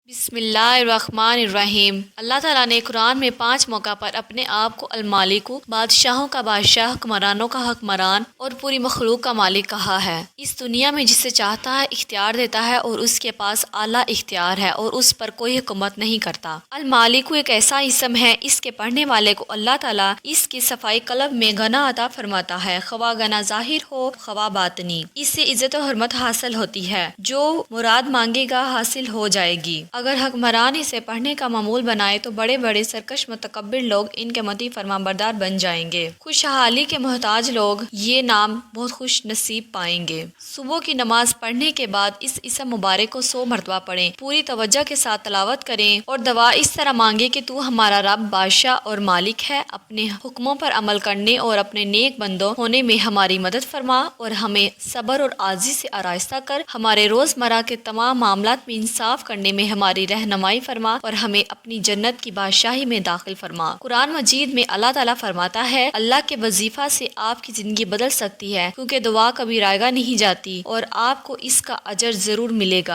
بسم اللہ الرحمن الرحیم۔ اللہ تعالیٰ نے قرآن میں 5 موقع پر اپنے آپ کو المالک، بادشاہوں کا بادشاہ، حکمرانوں کا حکمران اور پوری مخلوق کا مالک کہا ہے۔ اس دنیا میں جسے چاہتا ہے اختیار دیتا ہے اور اس کے پاس اعلیٰ اختیار ہے اور اس پر کوئی حکومت نہیں کرتا۔ المالک ایک ایسا اسم ہے، اس کے پڑھنے والے کو اللہ تعالیٰ اس کی صفائی قلب میں غنا عطا فرماتا ہے، خواہ غنا ظاہر ہو خواہ باطنی۔ اس سے عزت و حرمت حاصل ہوتی ہے، جو مراد مانگے گا حاصل ہو جائے گی۔ اگر حکمران اسے پڑھنے کا معمول بنائے تو بڑے بڑے سرکش متکبر لوگ ان کے مطیع فرما بردار بن جائیں گے۔ خوشحالی کے محتاج لوگ یہ نام بہت خوش نصیب پائیں گے۔ صبح کی نماز پڑھنے کے بعد اس اسم مبارک کو 100 مرتبہ پڑھیں، پوری توجہ کے ساتھ تلاوت کریں اور دعا اس طرح مانگے کہ تو ہمارا رب بادشاہ اور مالک ہے، اپنے حکموں پر عمل کرنے اور اپنے نیک بندوں ہونے میں ہماری مدد فرما اور ہمیں صبر اور عاجزی سے آراستہ کر، ہمارے روزمرہ کے تمام معاملات میں انصاف کرنے میں ہماری رہنمائی فرما اور ہمیں اپنی جنت کی بادشاہی میں داخل فرما۔ قرآن مجید میں اللہ تعالیٰ فرماتا ہے، اللہ کے وظیفہ سے آپ کی زندگی بدل سکتی ہے، کیونکہ دعا کبھی رائگاں نہیں جاتی اور آپ کو اس کا اجر ضرور ملے گا۔